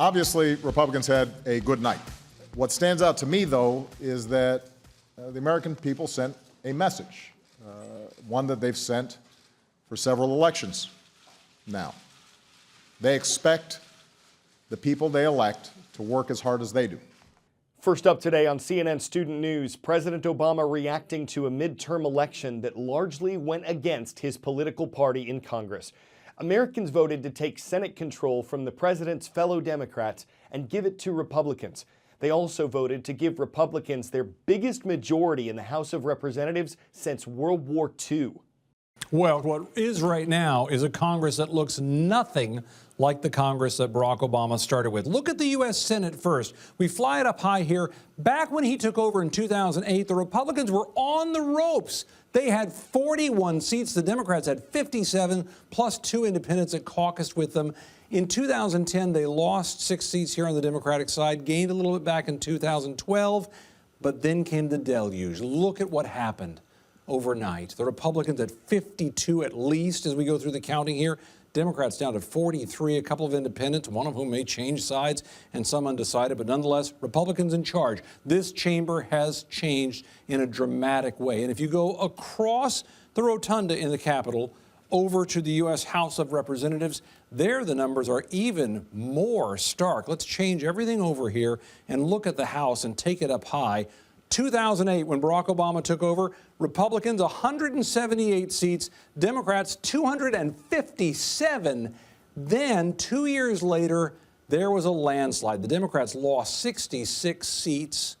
Obviously, Republicans had a good night. What stands out to me, though, is that the American people sent a message, one that they've sent for several elections now. They expect the people they elect to work as hard as they do. First up today on CNN Student News, President Obama reacting to a midterm election that largely went against his political party in Congress. Americans voted to take Senate control from the president's fellow Democrats and give it to Republicans. They also voted to give Republicans their biggest majority in the House of Representatives since World War II. Well, what is right now is a Congress that looks nothing like the Congress that Barack Obama started with. Look at the U.S. Senate first. We fly it up high here. Back when he took over in 2008, the Republicans were on the ropes. They had 41 seats. The Democrats had 57, plus 2 independents that caucused with them. In 2010, they lost 6 seats here on the Democratic side, gained a little bit back in 2012, but then came the deluge. Look at what happened overnight. The Republicans at 52 at least as we go through the counting here. Democrats down to 43, a couple of independents, one of whom may change sides, and some undecided, but nonetheless, Republicans in charge. This chamber has changed in a dramatic way. And if you go across the rotunda in the Capitol over to the U.S. House of Representatives, there the numbers are even more stark. Let's change everything over here and look at the House and take it up high. 2008, when Barack Obama took over, Republicans 178 seats, Democrats 257. Then, 2 years later, there was a landslide. The Democrats lost 66 seats.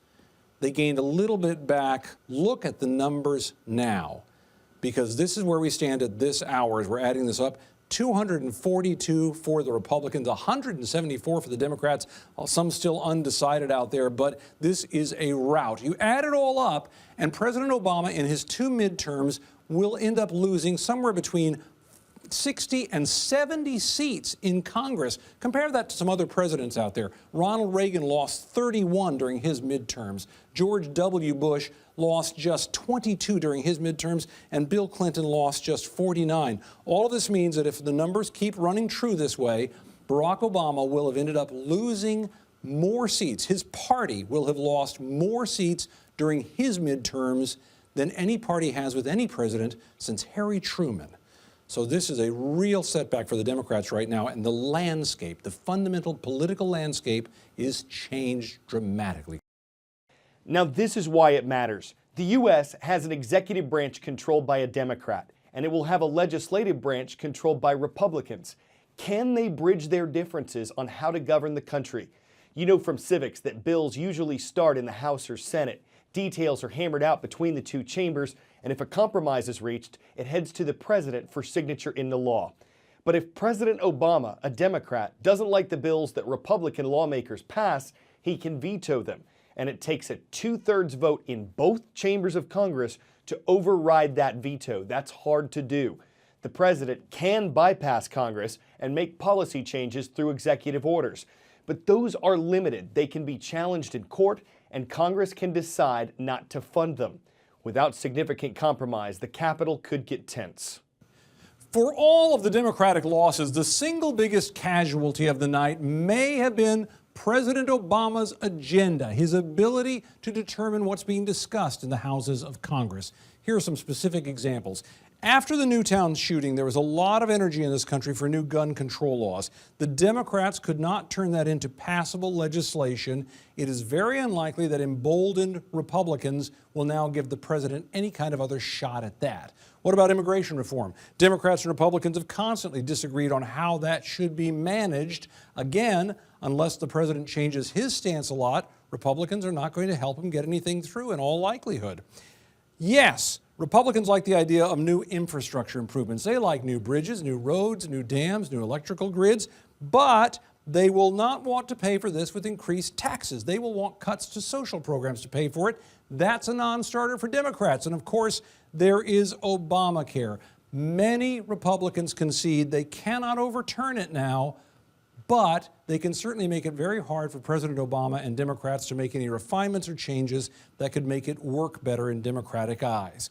They gained a little bit back. Look at the numbers now, because this is where we stand at this hour as we're adding this up. 242 for the Republicans, 174 for the Democrats, some still undecided out there, but this is a rout. You add it all up, and President Obama in his 2 midterms will end up losing somewhere between 60 and 70 seats in Congress. Compare that to some other presidents out there. Ronald Reagan lost 31 during his midterms. George W. Bush lost just 22 during his midterms, and Bill Clinton lost just 49. All of this means that if the numbers keep running true this way, Barack Obama will have ended up losing more seats. His party will have lost more seats during his midterms than any party has with any president since Harry Truman. So this is a real setback for the Democrats right now, and the landscape, the fundamental political landscape, is changed dramatically. Now this is why it matters. The U.S. has an executive branch controlled by a Democrat, and it will have a legislative branch controlled by Republicans. Can they bridge their differences on how to govern the country? You know from civics that bills usually start in the House or Senate. Details are hammered out between the 2 chambers, and if a compromise is reached, it heads to the president for signature into law. But if President Obama, a Democrat, doesn't like the bills that Republican lawmakers pass, he can veto them. And it takes a 2/3 vote in both chambers of Congress to override that veto. That's hard to do. The president can bypass Congress and make policy changes through executive orders. But those are limited. They can be challenged in court, and Congress can decide not to fund them. Without significant compromise, the Capitol could get tense. For all of the Democratic losses, the single biggest casualty of the night may have been President Obama's agenda, his ability to determine what's being discussed in the houses of Congress. Here are some specific examples. After the Newtown shooting, there was a lot of energy in this country for new gun control laws. The Democrats could not turn that into passable legislation. It is very unlikely that emboldened Republicans will now give the president any kind of other shot at that. What about immigration reform? Democrats and Republicans have constantly disagreed on how that should be managed. Again, unless the president changes his stance a lot, Republicans are not going to help him get anything through in all likelihood. Yes, Republicans like the idea of new infrastructure improvements. They like new bridges, new roads, new dams, new electrical grids, but they will not want to pay for this with increased taxes. They will want cuts to social programs to pay for it. That's a non-starter for Democrats. And of course, there is Obamacare. Many Republicans concede they cannot overturn it now, but they can certainly make it very hard for President Obama and Democrats to make any refinements or changes that could make it work better in Democratic eyes.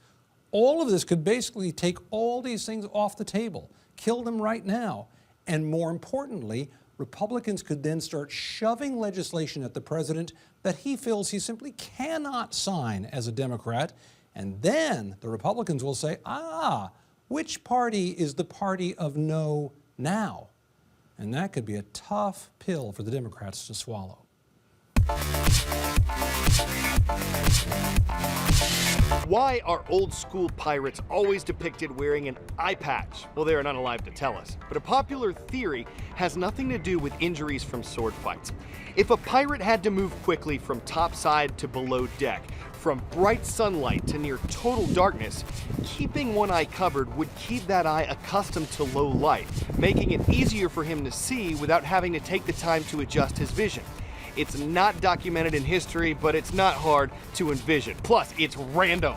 All of this could basically take all these things off the table, kill them right now, and more importantly, Republicans could then start shoving legislation at the president that he feels he simply cannot sign as a Democrat. And then the Republicans will say, which party is the party of no now? And that could be a tough pill for the Democrats to swallow. Why are old school pirates always depicted wearing an eye patch? Well, they are not alive to tell us. But a popular theory has nothing to do with injuries from sword fights. If a pirate had to move quickly from topside to below deck, from bright sunlight to near total darkness, keeping one eye covered would keep that eye accustomed to low light, making it easier for him to see without having to take the time to adjust his vision. It's not documented in history, but it's not hard to envision. Plus, it's random.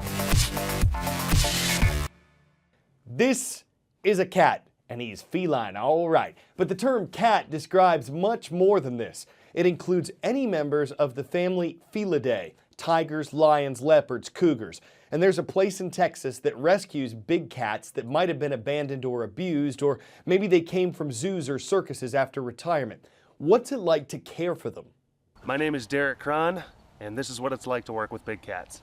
This is a cat, and he's feline, all right. But the term cat describes much more than this. It includes any members of the family Felidae: tigers, lions, leopards, cougars. And there's a place in Texas that rescues big cats that might have been abandoned or abused, or maybe they came from zoos or circuses after retirement. What's it like to care for them? My name is Derek Cron, and this is what it's like to work with big cats.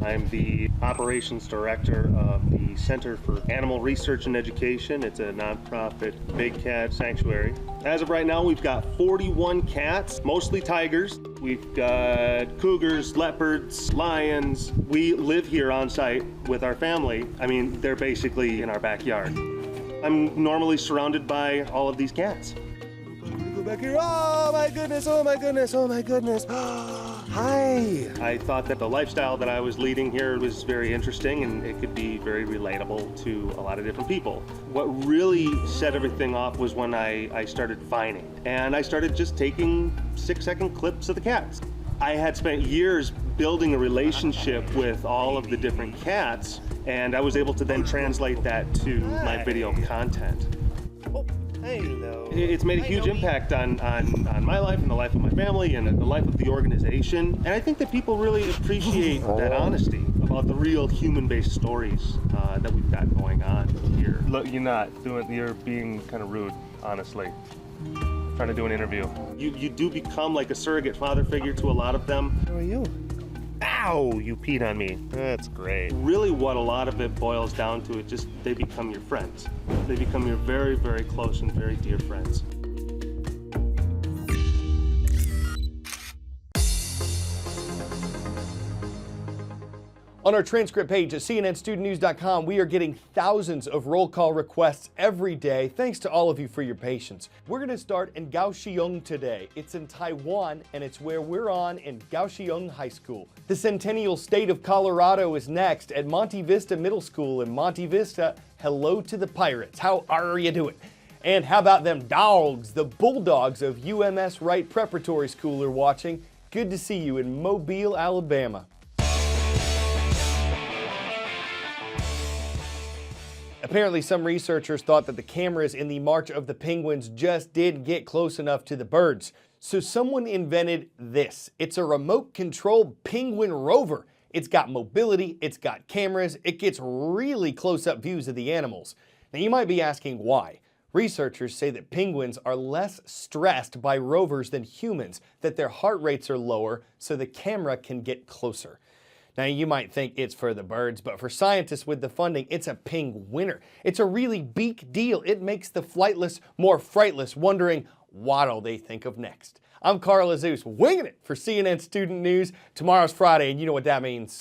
I'm the operations director of the Center for Animal Research and Education. It's a nonprofit big cat sanctuary. As of right now, we've got 41 cats, mostly tigers. We've got cougars, leopards, lions. We live here on site with our family. I mean, they're basically in our backyard. I'm normally surrounded by all of these cats. Go back here. Oh my goodness, oh my goodness, oh my goodness. Hi. I thought that the lifestyle that I was leading here was very interesting, and it could be very relatable to a lot of different people. What really set everything off was when I started vining, and I started just taking 6-second clips of the cats. I had spent years building a relationship with all of the different cats, and I was able to then translate that to my video content. Hello. It's made a huge impact on my life and the life of my family and the life of the organization. And I think that people really appreciate that honesty about the real human-based stories that we've got going on here. Look, you're being kind of rude, honestly. Trying to do an interview. You do become like a surrogate father figure to a lot of them. How are you? Ow, you peed on me. That's great. Really what a lot of it boils down to, they become your friends. They become your very, very close and very dear friends. On our transcript page at cnnstudentnews.com, we are getting thousands of roll call requests every day. Thanks to all of you for your patience. We're going to start in Kaohsiung today. It's in Taiwan, and it's where we're on in Kaohsiung High School. The Centennial State of Colorado is next at Monte Vista Middle School in Monte Vista. Hello to the Pirates. How are you doing? And how about them dogs? The Bulldogs of UMS Wright Preparatory School are watching. Good to see you in Mobile, Alabama. Apparently, some researchers thought that the cameras in the March of the Penguins just didn't get close enough to the birds. So someone invented this. It's a remote-controlled penguin rover. It's got mobility, it's got cameras, it gets really close-up views of the animals. Now, you might be asking why. Researchers say that penguins are less stressed by rovers than humans, that their heart rates are lower, so the camera can get closer. Now, you might think it's for the birds, but for scientists with the funding, it's a penguiner. It's a really big deal. It makes the flightless more frightless, wondering what'll they think of next. I'm Carl Azus, winging it for CNN Student News. Tomorrow's Friday, and you know what that means.